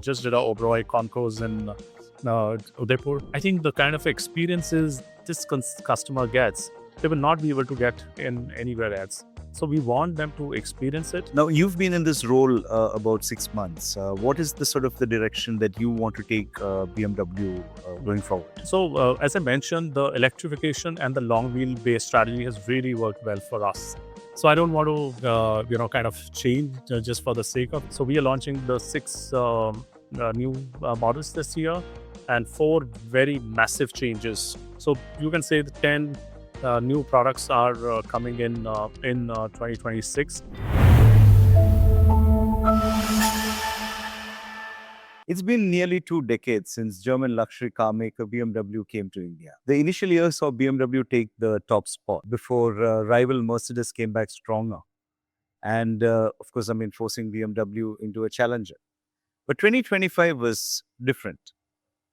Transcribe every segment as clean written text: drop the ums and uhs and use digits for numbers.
just did a Oberoi concourse in Udaipur. I think the kind of experiences this customer gets, they will not be able to get in anywhere else. So we want them to experience it. Now, you've been in this role about 6 months. What is the sort of the direction that you want to take BMW going forward? So as I mentioned, the electrification and the long wheelbase strategy has really worked well for us. So I don't want to, kind of change just for the sake of. So we are launching the 6 new models this year and 4 very massive changes. So you can say the 10 new products are coming in 2026. It's been nearly 2 decades since German luxury car maker BMW came to India. The initial years saw BMW take the top spot before rival Mercedes came back stronger. And of course, forcing BMW into a challenger. But 2025 was different.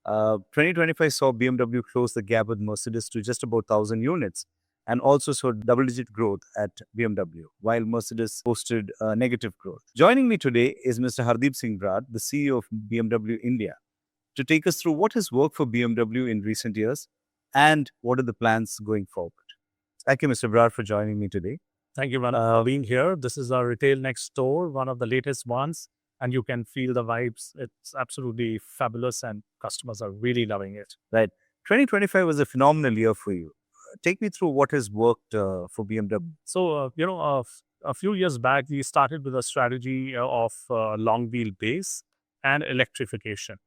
2025 saw BMW close the gap with Mercedes to just about 1,000 units and also saw double-digit growth at BMW, while Mercedes posted negative growth. Joining me today is Mr. Hardeep Brar, the CEO of BMW India, to take us through what has worked for BMW in recent years and what are the plans going forward. Thank you, Mr. Brar, for joining me today. Thank you for being here. This is our retail next door, one of the latest ones. And you can feel the vibes. It's absolutely fabulous and customers are really loving it. Right. 2025 was a phenomenal year for you. Take me through what has worked for BMW. So, a few years back, we started with a strategy of long wheelbase and electrification.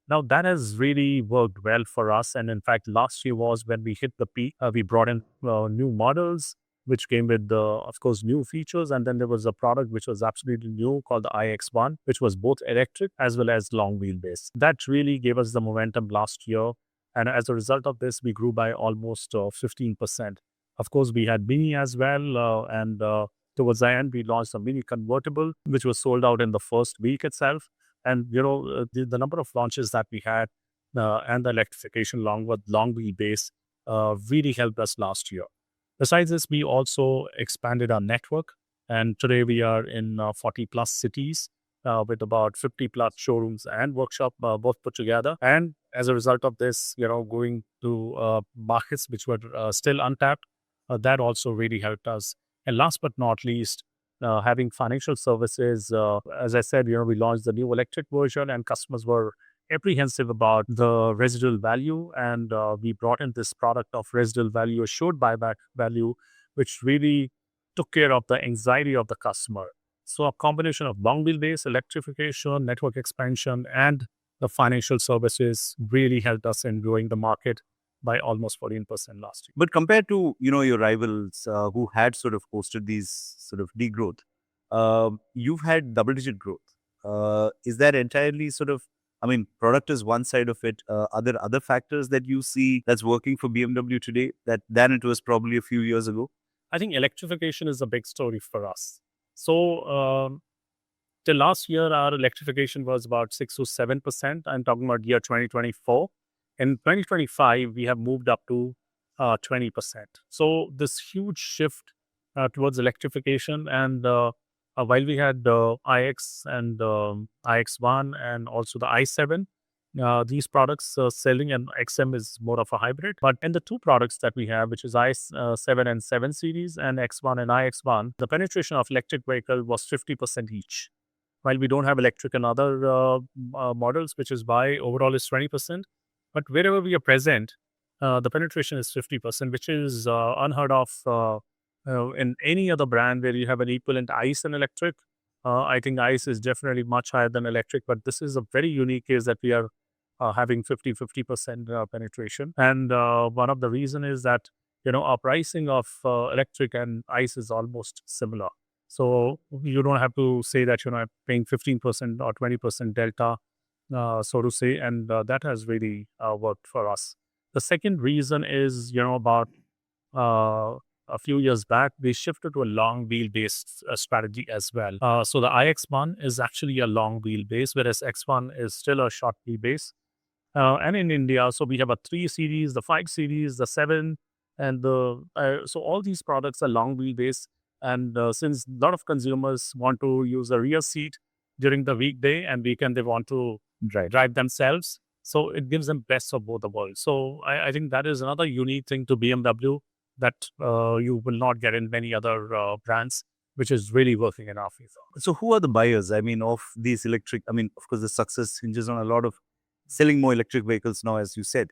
Now, that has really worked well for us. And in fact, last year was when we hit the peak. We brought in new models, which came with, of course, new features. And then there was a product which was absolutely new called the iX1, which was both electric as well as long wheelbase. That really gave us the momentum last year. And as a result of this, we grew by almost 15%. Of course, we had Mini as well. And towards the end, we launched a Mini convertible, which was sold out in the first week itself. And, the number of launches that we had and the electrification along with long wheelbase really helped us last year. Besides this, we also expanded our network, and today we are in 40 plus cities with about 50 plus showrooms and workshop both put together. And as a result of this, going to markets which were still untapped, that also really helped us. And last but not least, having financial services, as I said, we launched the new electric version and customers were apprehensive about the residual value, and we brought in this product of residual value, assured buyback value, which really took care of the anxiety of the customer. So a combination of long wheelbase, electrification, network expansion, and the financial services really helped us in growing the market by almost 14% last year. But compared to your rivals who had sort of posted these sort of degrowth, you've had double-digit growth. Is that entirely sort of product is one side of it. Are there other factors that you see that's working for BMW today than it was probably a few years ago? I think electrification is a big story for us. So till last year, our electrification was about 6 to 7%. I'm talking about year 2024. In 2025, we have moved up to 20%. So this huge shift towards electrification, and while we had iX and iX1 and also the i7, these products selling, and XM is more of a hybrid. But in the 2 products that we have, which is i7 and 7 series and X1 and iX1, the penetration of electric vehicle was 50% each. While we don't have electric in other models, which is why overall is 20%. But wherever we are present, the penetration is 50%, which is unheard of in any other brand where you have an equivalent ICE and electric. I think ICE is definitely much higher than electric, but this is a very unique case that we are having 50% penetration. And one of the reason is that, our pricing of electric and ICE is almost similar. So you don't have to say that, I'm paying 15% or 20% delta, so to say, and that has really worked for us. The second reason is, about a few years back, we shifted to a long wheelbase strategy as well. So the iX1 is actually a long wheelbase, whereas X1 is still a short wheelbase. And in India, so we have a 3 series, the 5 series, the 7, and so all these products are long wheelbase. And since a lot of consumers want to use a rear seat, during the weekday, and weekend they want to drive themselves. So it gives them best of both the worlds. So I think that is another unique thing to BMW that you will not get in many other brands, which is really working in our favor. So who are the buyers? I mean, of these electric, I mean, of course, the success hinges on a lot of selling more electric vehicles now, as you said.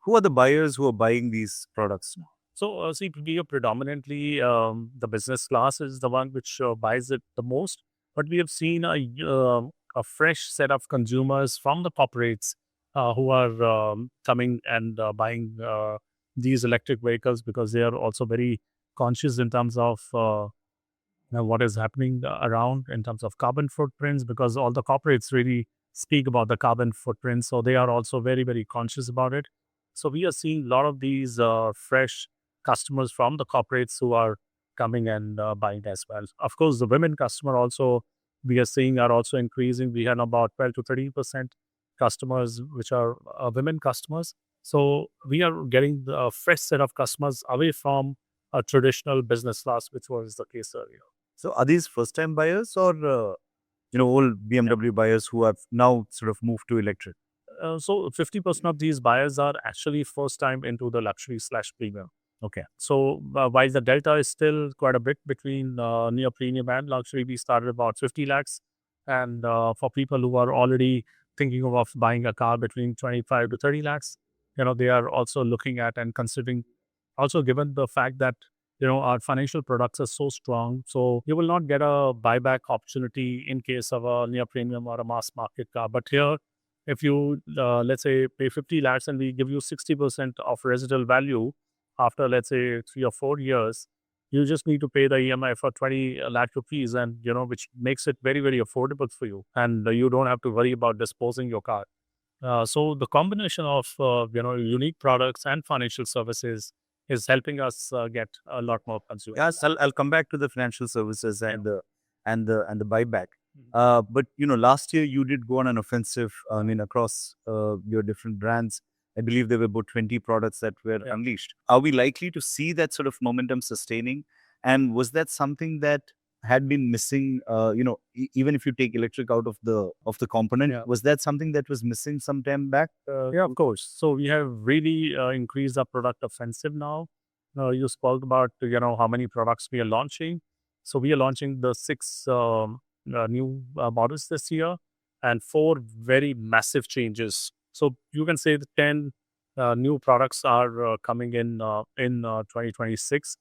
Who are the buyers who are buying these products now? So, see, we are predominantly the business class is the one which buys it the most. But we have seen a fresh set of consumers from the corporates who are coming and buying these electric vehicles because they are also very conscious in terms of what is happening around in terms of carbon footprints, because all the corporates really speak about the carbon footprint. So they are also very, very conscious about it. So we are seeing a lot of these fresh customers from the corporates who are coming and buying as well. Of course, the women customer also we are seeing are also increasing. We had about 12 to 30% customers which are women customers. So we are getting a fresh set of customers away from a traditional business class, which was the case earlier. So are these first-time buyers or, old BMW buyers who have now sort of moved to electric? So 50% of these buyers are actually first time into the luxury slash premium. Okay. So while the delta is still quite a bit between near premium and luxury, we started about 50 lakhs. And for people who are already thinking of buying a car between 25 to 30 lakhs, they are also looking at and considering, also given the fact that, our financial products are so strong. So you will not get a buyback opportunity in case of a near premium or a mass market car. But here, if you, let's say, pay 50 lakhs and we give you 60% of residual value after, let's say, 3 or 4 years, you just need to pay the EMI for 20 lakh rupees, and, which makes it very, very affordable for you. And you don't have to worry about disposing your car. So the combination of, unique products and financial services is helping us get a lot more consumers. Yes, I'll come back to the financial services and the buyback. But last year you did go on an offensive. I mean, across your different brands, I believe there were about 20 products that were unleashed. Are we likely to see that sort of momentum sustaining? And was that something that had been missing? Even if you take electric out of the component, was that something that was missing some time back? Yeah, of course. So we have really increased our product offensive now. You spoke about, how many products we are launching. So we are launching the 6 new models this year and 4 very massive changes. So you can say the 10 new products are coming in 2026,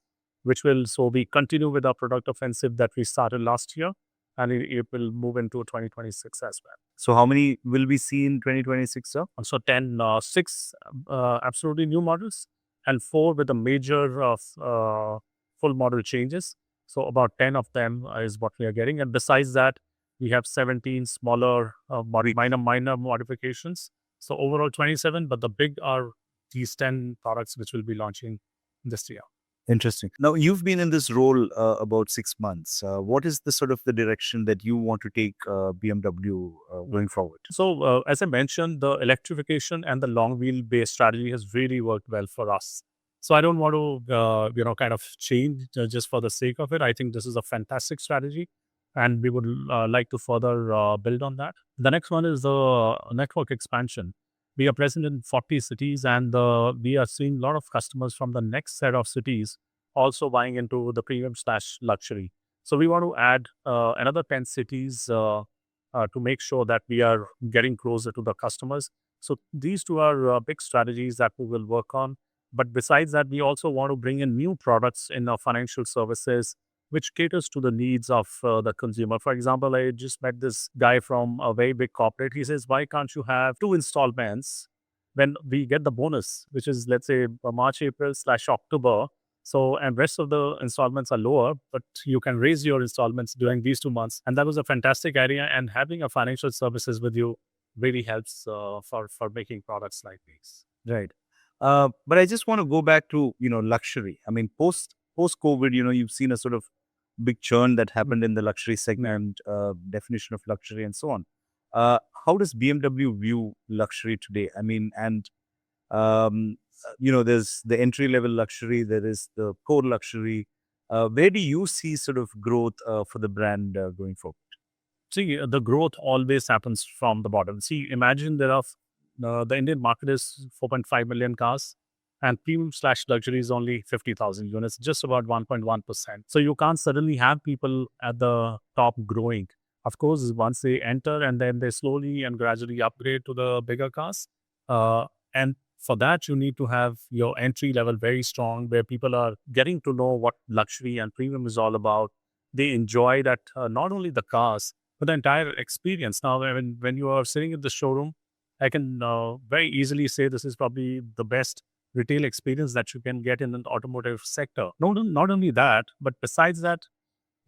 so we continue with our product offensive that we started last year, and it will move into 2026 as well. So how many will we see in 2026, sir? So 6 absolutely new models and 4 with a major full model changes. So about 10 of them is what we are getting. And besides that, we have 17 smaller minor modifications. So overall 27, but the big are these 10 products which will be launching this year. Interesting. Now, you've been in this role about 6 months. What is the sort of the direction that you want to take BMW going forward? So, as I mentioned, the electrification and the long wheelbase strategy has really worked well for us. So I don't want to, kind of change just for the sake of it. I think this is a fantastic strategy, and we would like to further build on that. The next one is the network expansion. We are present in 40 cities, and we are seeing a lot of customers from the next set of cities also buying into the premium slash luxury. So we want to add another 10 cities to make sure that we are getting closer to the customers. So these two are big strategies that we will work on. But besides that, we also want to bring in new products in our financial services, which caters to the needs of the consumer. For example, I just met this guy from a very big corporate. He says, why can't you have 2 installments when we get the bonus, which is, let's say, March, April / October. So, and rest of the installments are lower, but you can raise your installments during these 2 months. And that was a fantastic idea. And having a financial services with you really helps for making products like these. Right. But I just want to go back to, luxury. I mean, post-COVID, you've seen a sort of big churn that happened in the luxury segment, definition of luxury and so on. How does BMW view luxury today? I mean, and, there's the entry-level luxury, there is the core luxury. Where do you see sort of growth for the brand going forward? See, the growth always happens from the bottom. See, imagine there are the Indian market is 4.5 million cars, and premium slash luxury is only 50,000 units, just about 1.1%. So you can't suddenly have people at the top growing. Of course, once they enter and then they slowly and gradually upgrade to the bigger cars. And for that, you need to have your entry level very strong, where people are getting to know what luxury and premium is all about. They enjoy that, not only the cars, but the entire experience. Now, when you are sitting in the showroom, I can very easily say this is probably the best retail experience that you can get in an automotive sector. Not only that, but besides that,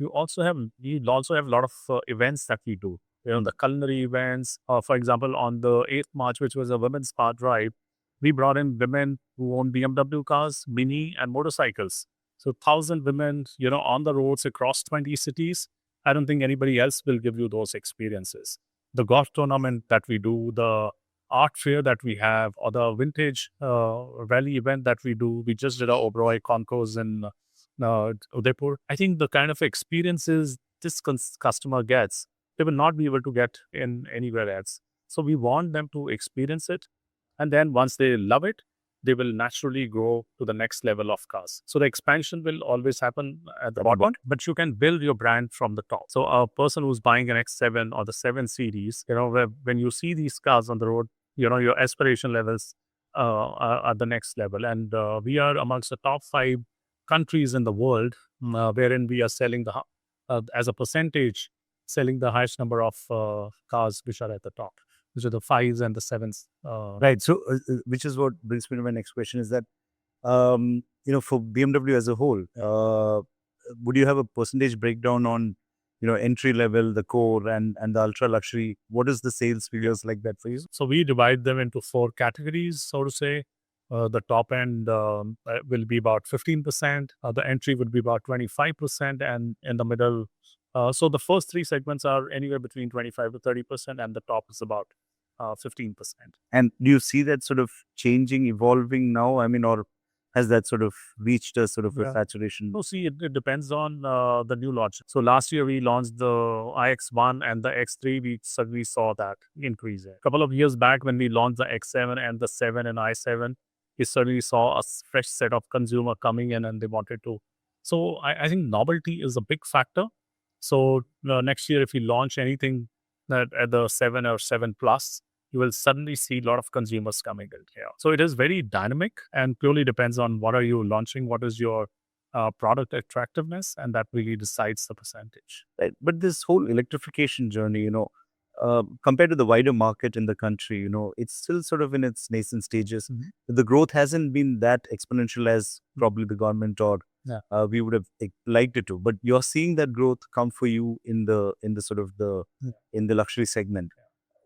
we also have a lot of events that we do. The culinary events. For example, on the 8th March, which was a women's car drive, we brought in women who own BMW cars, Mini, and motorcycles. So 1,000 women, on the roads across 20 cities. I don't think anybody else will give you those experiences. The golf tournament that we do, the art fair that we have, or the vintage rally event that we do. We just did a Oberoi concourse in Udaipur. I think the kind of experiences this customer gets, they will not be able to get in anywhere else. So we want them to experience it. And then once they love it, they will naturally grow to the next level of cars. So the expansion will always happen at the bottom, but you can build your brand from the top. So a person who's buying an X7 or the 7 Series, when you see these cars on the road, your aspiration levels are the next level. And we are amongst the top 5 countries in the world wherein we are selling as a percentage, selling the highest number of cars which are at the top, which are the 5s and the 7s. Right. So, which is what brings me to my next question is that, for BMW as a whole, would you have a percentage breakdown on, entry level, the core, and the ultra luxury? What is the sales figures like that for you? So we divide them into 4 categories, so to say. The top end will be about 15%. The entry would be about 25%, and in the middle. So the first 3 segments are anywhere between 25 to 30%, and the top is about 15%. And do you see that sort of changing, evolving now? I mean, or has that sort of reached a sort of a saturation? No, see, it depends on the new launch. So last year we launched the iX1 and the X3. We suddenly saw that increase. A couple of years back when we launched the X7 and the 7 and i7, we suddenly saw a fresh set of consumer coming in and they wanted to. So I think novelty is a big factor. So next year, if we launch anything that at the 7 or 7 plus, you will suddenly see a lot of consumers coming in here. So it is very dynamic and purely depends on what are you launching, what is your product attractiveness, and that really decides the percentage. Right. But this whole electrification journey, compared to the wider market in the country, it's still sort of in its nascent stages. The growth hasn't been that exponential as probably the government or we would have liked it to. But you're seeing that growth come for you in the sort of in the luxury segment.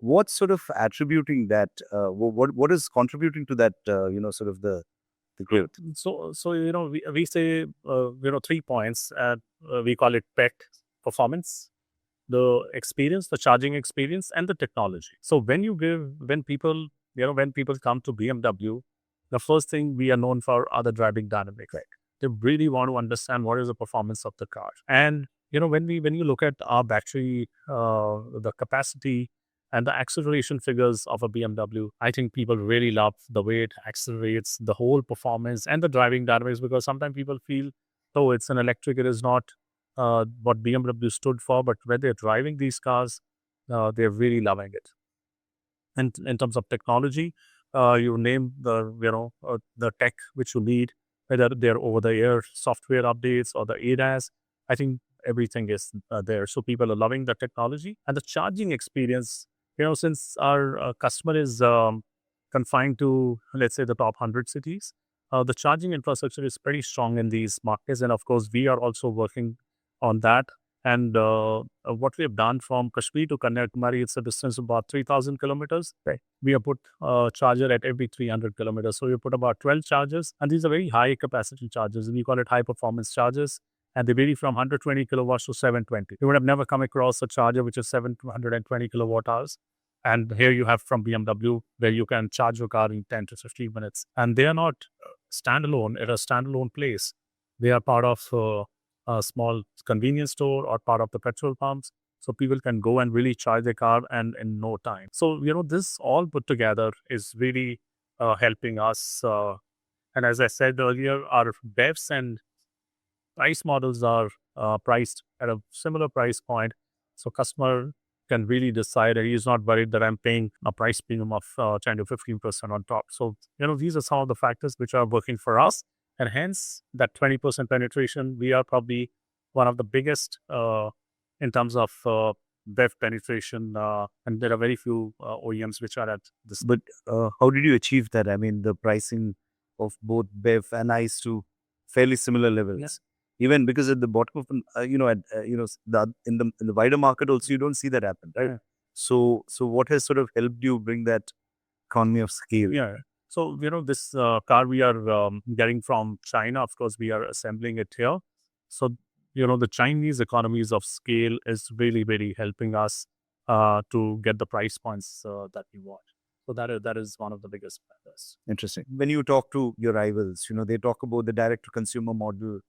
What's sort of attributing that? What is contributing to that? Sort of the growth. So we say 3 points. We call it PEC: performance, the experience, the charging experience, and the technology. So when people come to BMW, the first thing we are known for are the driving dynamics. Right. They really want to understand what is the performance of the car. And when you look at our battery, the capacity and the acceleration figures of a BMW, I think people really love the way it accelerates, the whole performance and the driving dynamics, because sometimes people feel, oh, it's an electric, it is not what BMW stood for, but when they're driving these cars, they're really loving it. And in terms of technology, you name the tech which you need, whether they're over-the-air software updates or the ADAS. I think everything is there. So people are loving the technology and the charging experience. Since our customer is confined to, let's say, the top 100 cities, the charging infrastructure is pretty strong in these markets. And of course, we are also working on that. And what we have done from Kashmir to Kanyakumari, it's a distance of about 3,000 kilometers. Right. We have put a charger at every 300 kilometers. So we put about 12 chargers, and these are very high capacity chargers. And we call it high performance chargers. And they vary from 120 kilowatts to 720. You would have never come across a charger which is 720 kilowatt hours. And here you have from BMW, where you can charge your car in 10 to 15 minutes. And they are not standalone at a standalone place. They are part of a small convenience store or part of the petrol pumps. So people can go and really charge their car and in no time. So, this all put together is really helping us. And as I said earlier, our BEVs and ICE models are priced at a similar price point. So customer can really decide that he's not worried that I'm paying a price premium of 10 to 15% on top. So, these are some of the factors which are working for us. And hence that 20% penetration, we are probably one of the biggest in terms of BEV penetration. And there are very few OEMs which are at this. But how did you achieve that? I mean, the pricing of both BEV and ICE to fairly similar levels. Even because at the bottom of in the wider market also you don't see that happen, right? Yeah. So what has sort of helped you bring that economy of scale? Yeah. So, this car we are getting from China, of course, we are assembling it here. So, the Chinese economies of scale is really, really helping us to get the price points that we want. So that is one of the biggest factors. Interesting. When you talk to your rivals, they talk about the direct to consumer model.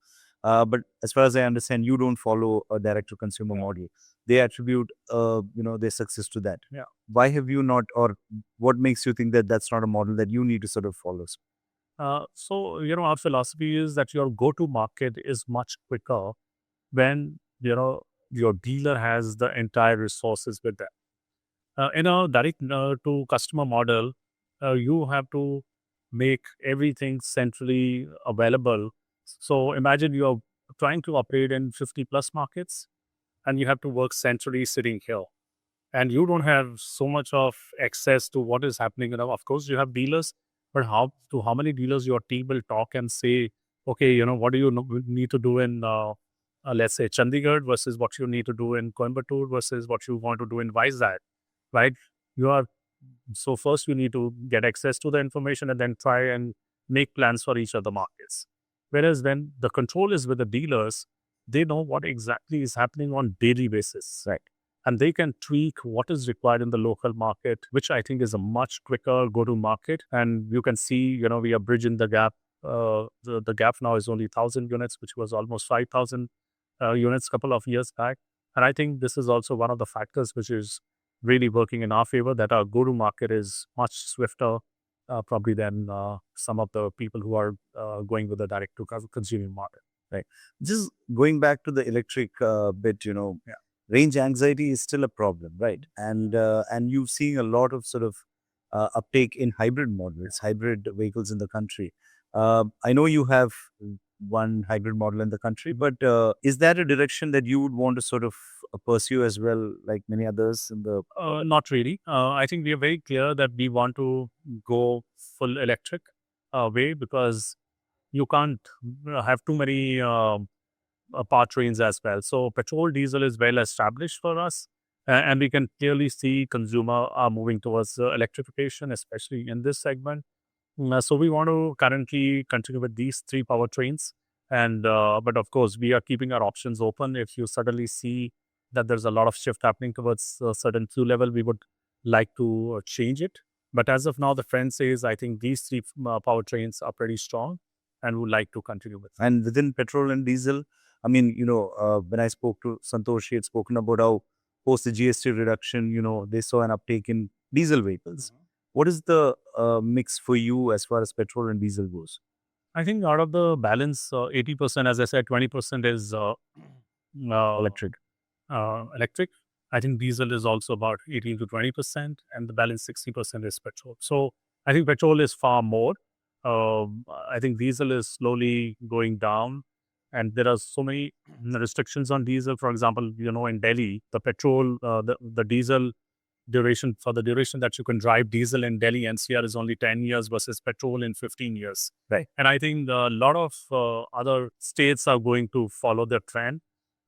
But as far as I understand, you don't follow a direct to consumer model. They attribute, their success to that. Yeah. Why have you not, or what makes you think that that's not a model that you need to sort of follow? So, our philosophy is that your go-to market is much quicker when, your dealer has the entire resources with them. In a direct to customer model, you have to make everything centrally available. So imagine you're trying to operate in 50 plus markets and you have to work centrally sitting here. And you don't have so much of access to what is happening. Of course, you have dealers, but how many dealers your team will talk and say, okay, what do you need to do in, let's say, Chandigarh versus what you need to do in Coimbatore versus what you want to do in Vizag, right? You are so first you need to get access to the information and then try and make plans for each of the markets. Whereas when the control is with the dealers, they know what exactly is happening on daily basis, right? And they can tweak what is required in the local market, which I think is a much quicker go-to market. And you can see, we are bridging the gap. The gap now is only 1,000 units, which was almost 5,000 units a couple of years back. And I think this is also one of the factors which is really working in our favor, that our go-to market is much swifter probably than some of the people who are going with the direct to consumer market. Right. Just going back to the electric bit, range anxiety is still a problem, right? And you've seen a lot of sort of uptake in hybrid models, hybrid vehicles in the country. I know you have one hybrid model in the country, but is that a direction that you would want to sort of pursue as well, like many others in the? Not really. I think we are very clear that we want to go full electric way, because you can't have too many powertrains as well. So petrol, diesel is well established for us, and we can clearly see consumer are moving towards electrification, especially in this segment. So we want to currently continue with these three powertrains, and but of course we are keeping our options open. If you suddenly see that there's a lot of shift happening towards a certain fuel level, we would like to change it. But as of now, the trend says I think these three powertrains are pretty strong, and would like to continue with. And within petrol and diesel, I mean, when I spoke to Santosh, he had spoken about how post the GST reduction, they saw an uptake in diesel vehicles. What is the mix for you as far as petrol and diesel goes? I think out of the balance, 80%, as I said, 20% is Electric. Electric. I think diesel is also about 18 to 20%, and the balance 60% is petrol. So I think petrol is far more. I think diesel is slowly going down, and there are so many restrictions on diesel. For example, in Delhi, the petrol, the diesel duration, for the duration that you can drive diesel in Delhi NCR, is only 10 years versus petrol in 15 years. Right. And I think a lot of other states are going to follow the trend.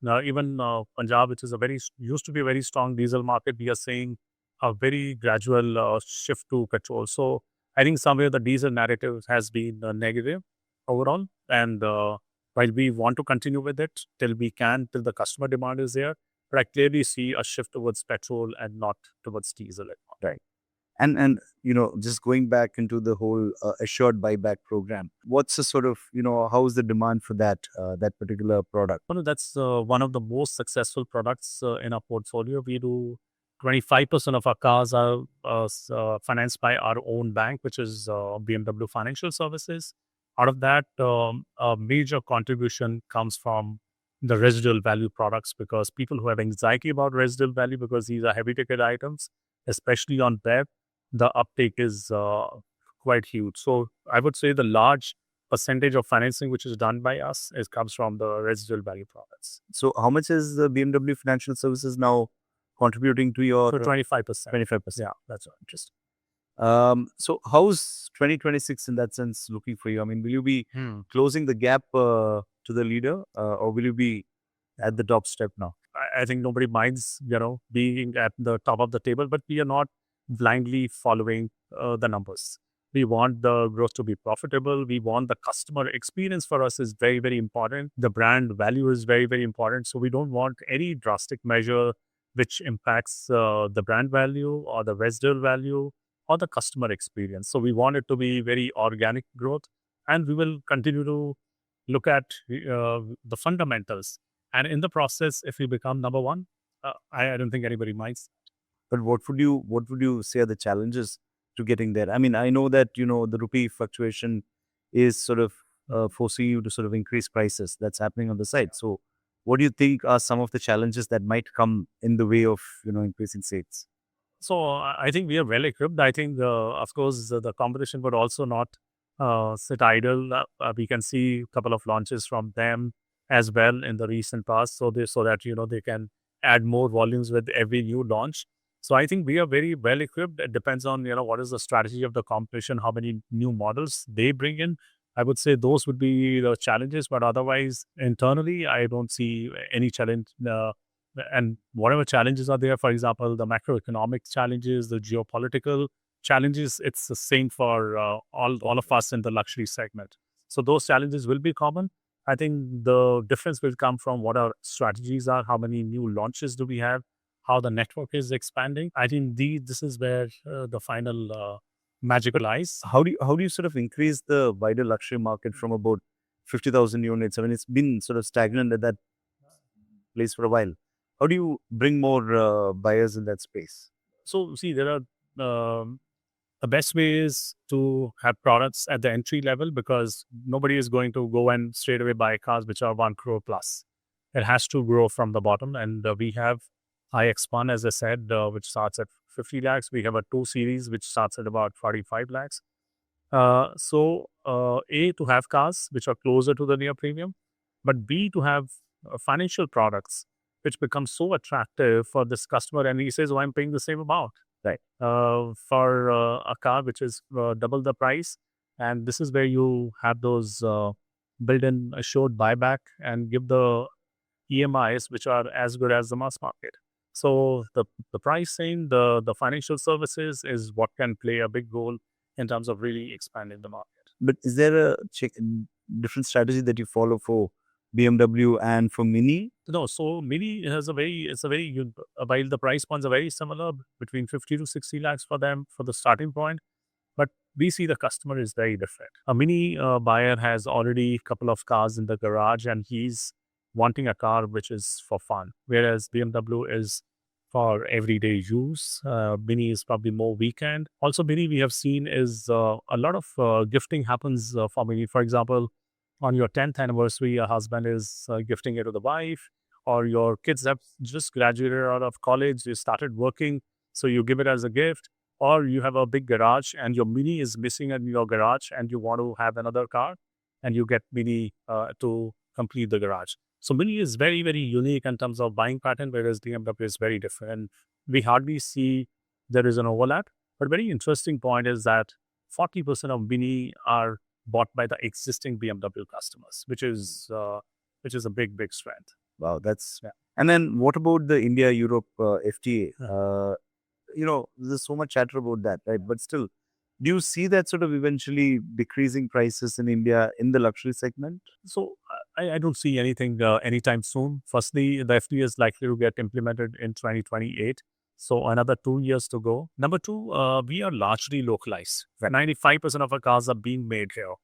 Now, even Punjab, which is used to be a very strong diesel market, we are seeing a very gradual shift to petrol. So I think somewhere the diesel narrative has been negative overall. And while we want to continue with it till we can, till the customer demand is there, but I clearly see a shift towards petrol and not towards diesel. Right. And just going back into the whole assured buyback program, what's the sort of how is the demand for that particular product? Well, that's one of the most successful products in our portfolio. We do 25% of our cars are financed by our own bank, which is BMW Financial Services. Out of that, a major contribution comes from the residual value products because people who have anxiety about residual value, because these are heavy ticket items, especially on BEV, the uptake is quite huge. So I would say the large percentage of financing which is done by us comes from the residual value products. So how much is the BMW Financial Services now contributing to your So 25%. 25%? Yeah, that's right. Interesting. So how's 2026 in that sense looking for you? I mean, will you be closing the gap to the leader, or will you be at the top step now? I think nobody minds, being at the top of the table, but we are not blindly following the numbers. We want the growth to be profitable. We want the customer experience for us is very, very important. The brand value is very, very important. So we don't want any drastic measure which impacts the brand value or the residual value or the customer experience. So we want it to be very organic growth, and we will continue to look at the fundamentals. And in the process, if we become number one, I don't think anybody minds. But what would you say are the challenges to getting there? I mean, I know that the rupee fluctuation is sort of forcing you to sort of increase prices. That's happening on the side. So, what do you think are some of the challenges that might come in the way of increasing sales? So I think we are well equipped. I think, of course, the competition would also not sit idle. We can see a couple of launches from them as well in the recent past, so that they can add more volumes with every new launch. So I think we are very well equipped. It depends on what is the strategy of the competition, how many new models they bring in. I would say those would be the challenges, but otherwise internally, I don't see any challenge. And whatever challenges are there, for example, the macroeconomic challenges, the geopolitical challenges, it's the same for all of us in the luxury segment. So those challenges will be common. I think the difference will come from what our strategies are, how many new launches do we have, how the network is expanding. I think this is where the final magic lies. How do you sort of increase the wider luxury market from about 50,000 units? I mean, it's been sort of stagnant at that place for a while. How do you bring more buyers in that space? So see, there are the best way is to have products at the entry level, because nobody is going to go and straight away buy cars which are 1 crore plus. It has to grow from the bottom. And we have iX1, as I said, which starts at 50 lakhs. We have a 2 series which starts at about 45 lakhs. A, to have cars which are closer to the near premium, but B, to have financial products which become so attractive for this customer. And he says, oh, I'm paying the same amount. Right. For a car which is double the price. And this is where you have those built-in assured buyback and give the EMIs which are as good as the mass market. So the pricing, the financial services is what can play a big role in terms of really expanding the market. But is there a different strategy that you follow for BMW and for Mini? No, so Mini has while the price points are very similar, between 50 to 60 lakhs for them for the starting point, but we see the customer is very different. A Mini buyer has already a couple of cars in the garage and he's wanting a car which is for fun, whereas BMW is for everyday use. Mini is probably more weekend. Also, Mini we have seen is a lot of gifting happens for Mini. For example, on your 10th anniversary, your husband is gifting it to the wife, or your kids have just graduated out of college, you started working, so you give it as a gift, or you have a big garage and your Mini is missing in your garage and you want to have another car, and you get Mini to complete the garage. So Mini is very, very unique in terms of buying pattern, whereas BMW is very different. We hardly see there is an overlap. But very interesting point is that 40% of Mini are bought by the existing BMW customers, which is a big, big strength. Wow, that's. Yeah. And then what about the India-Europe FTA? There's so much chatter about that, right? But still, do you see that sort of eventually decreasing prices in India in the luxury segment? So I don't see anything anytime soon. Firstly, the FTA is likely to get implemented in 2028. So another 2 years to go. Number two, we are largely localized. 95% of our cars are being made here,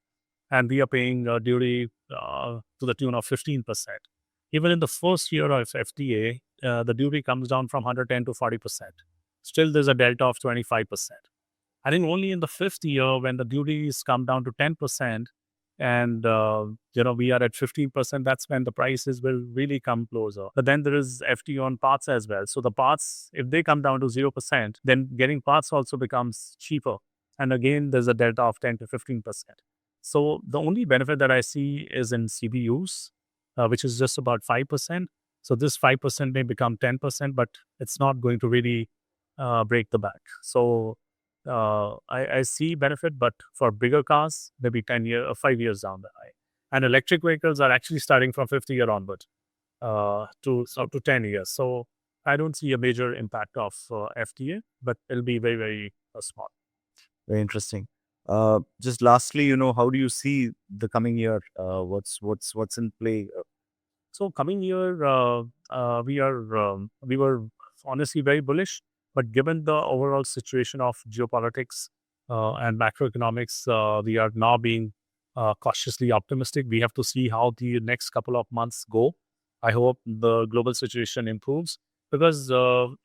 and we are paying duty to the tune of 15%. Even in the first year of FTA, the duty comes down from 110 to 40%. Still, there's a delta of 25%. I think only in the fifth year, when the duties come down to 10%, and we are at 15%, that's when the prices will really come closer. But then there is FT on parts as well. So the parts, if they come down to 0%, then getting parts also becomes cheaper. And again, there's a delta of 10 to 15%. So the only benefit that I see is in CBUs, which is just about 5%. So this 5% may become 10%, but it's not going to really break the bank. So I see benefit, but for bigger cars, maybe 5 years down the line. And electric vehicles are actually starting from 50 year onward to 10 years. So I don't see a major impact of FTA, but it'll be very, very small. Very interesting. Just lastly, how do you see the coming year? What's in play? So coming year, we were honestly very bullish, but given the overall situation of geopolitics and macroeconomics, we are now being cautiously optimistic. We have to see how the next couple of months go. I hope the global situation improves because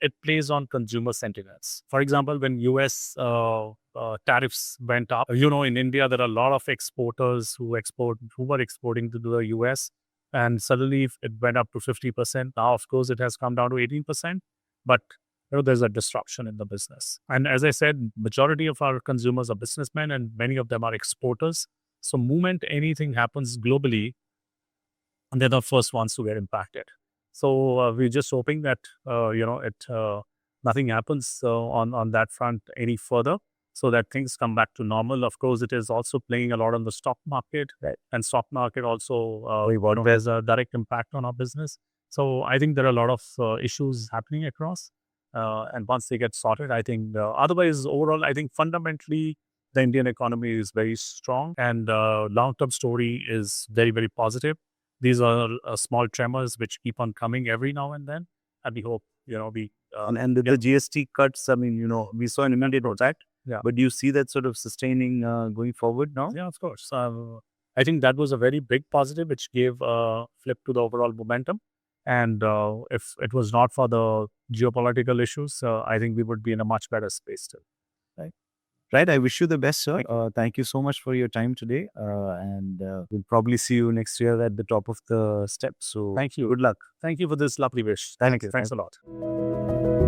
it plays on consumer sentiments. For example, when US tariffs went up, in India there are a lot of exporters who were exporting to the US, and suddenly it went up to 50%. Now, of course, it has come down to 18%, but there's a disruption in the business. And as I said, majority of our consumers are businessmen, and many of them are exporters. So, moment anything happens globally, and they're the first ones to get impacted. So we're just hoping that nothing happens on that front any further, so that things come back to normal. Of course, it is also playing a lot on the stock market, Right. and stock market also has a direct impact on our business. So I think there are a lot of issues happening across, and once they get sorted, I think otherwise overall, I think fundamentally the Indian economy is very strong, and long-term story is very, very positive. These are small tremors which keep on coming every now and then, and we hope we And the GST cuts, I mean, we saw an immediate impact. Yeah. But do you see that sort of sustaining going forward now? Yeah, of course. I think that was a very big positive, which gave a flip to the overall momentum. And if it was not for the geopolitical issues, I think we would be in a much better space still. Right. I wish you the best, sir. Thank you. Thank you so much for your time today. And we'll probably see you next year at the top of the steps. So Thank you. good luck. Thank you for this lovely wish. Thank you. Thanks a lot.